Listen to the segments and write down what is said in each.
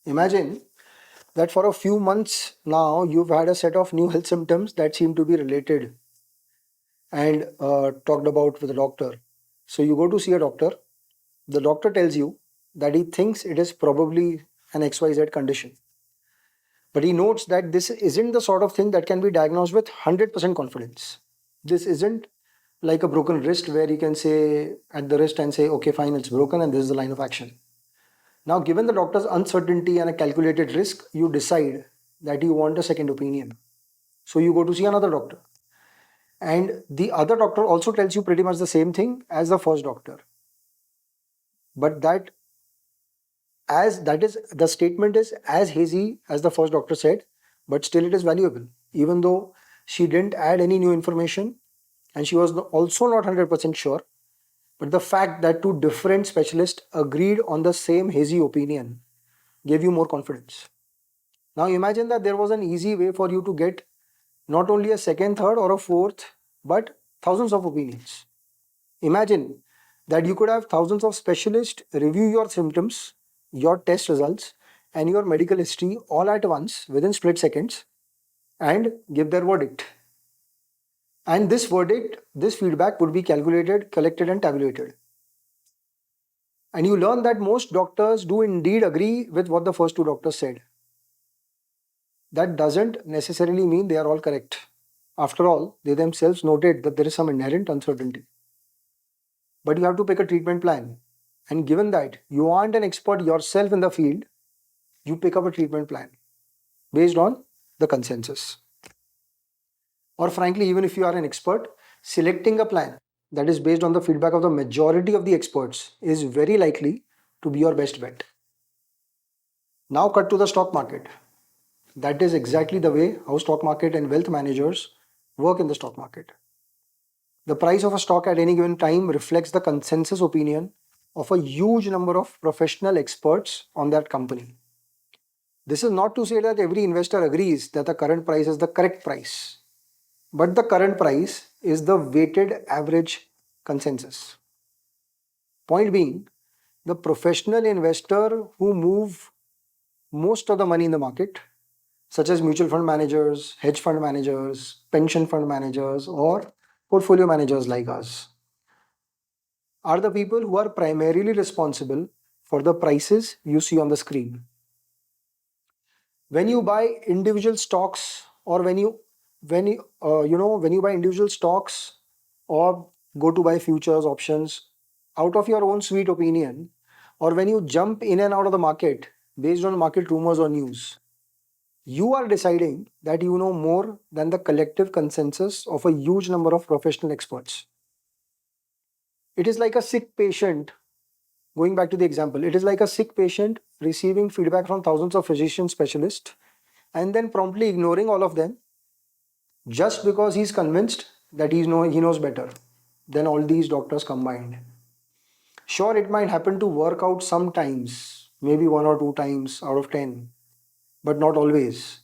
Imagine that for a few months now, you've had a set of new health symptoms that seem to be related and talked about with a doctor. So you go to see a doctor. The doctor tells you that he thinks it is probably an XYZ condition. But he notes that this isn't the sort of thing that can be diagnosed with 100% confidence. This isn't like a broken wrist where you can say at the wrist and say, okay, fine, it's broken and this is the line of action. Now, given the doctor's uncertainty and a calculated risk, you decide that you want a second opinion. So you go to see another doctor. And the other doctor also tells you pretty much the same thing as the first doctor. But the statement is as hazy as the first doctor said, but still it is valuable, even though she didn't add any new information and she was also not 100% sure. But the fact that two different specialists agreed on the same hazy opinion gave you more confidence. Now imagine that there was an easy way for you to get not only a second, third or a fourth, but thousands of opinions. Imagine that you could have thousands of specialists review your symptoms, your test results, and your medical history all at once within split seconds and give their verdict. And this feedback would be calculated, collected, and tabulated. And you learn that most doctors do indeed agree with what the first two doctors said. That doesn't necessarily mean they are all correct. After all, they themselves noted that there is some inherent uncertainty. But you have to pick a treatment plan. And given that you aren't an expert yourself in the field, you pick up a treatment plan based on the consensus. Or frankly, even if you are an expert, selecting a plan that is based on the feedback of the majority of the experts is very likely to be your best bet. Now cut to the stock market. That is exactly the way how stock market and wealth managers work in the stock market. The price of a stock at any given time reflects the consensus opinion of a huge number of professional experts on that company. This is not to say that every investor agrees that the current price is the correct price, but the current price is the weighted average consensus. Point being, the professional investor who move most of the money in the market, such as mutual fund managers, hedge fund managers, pension fund managers, or portfolio managers like us, are the people who are primarily responsible for the prices you see on the screen. When you buy individual stocks, or when you buy individual stocks or go to buy futures options out of your own sweet opinion, or when you jump in and out of the market based on market rumors or news, you are deciding that you know more than the collective consensus of a huge number of professional experts. It is like a sick patient, going back to the example, it is like a sick patient receiving feedback from thousands of physician specialists and then promptly ignoring all of them just because he's convinced that he knows better than all these doctors combined. Sure, it might happen to work out sometimes, maybe 1 or 2 times out of 10, but not always.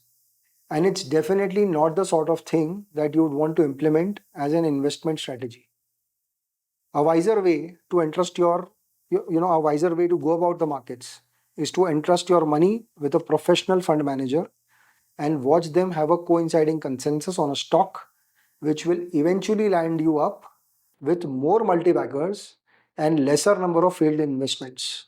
And it's definitely not the sort of thing that you would want to implement as an investment strategy. A wiser way to a wiser way to go about the markets is to entrust your money with a professional fund manager and watch them have a coinciding consensus on a stock, which will eventually land you up with more multi-baggers and lesser number of failed investments.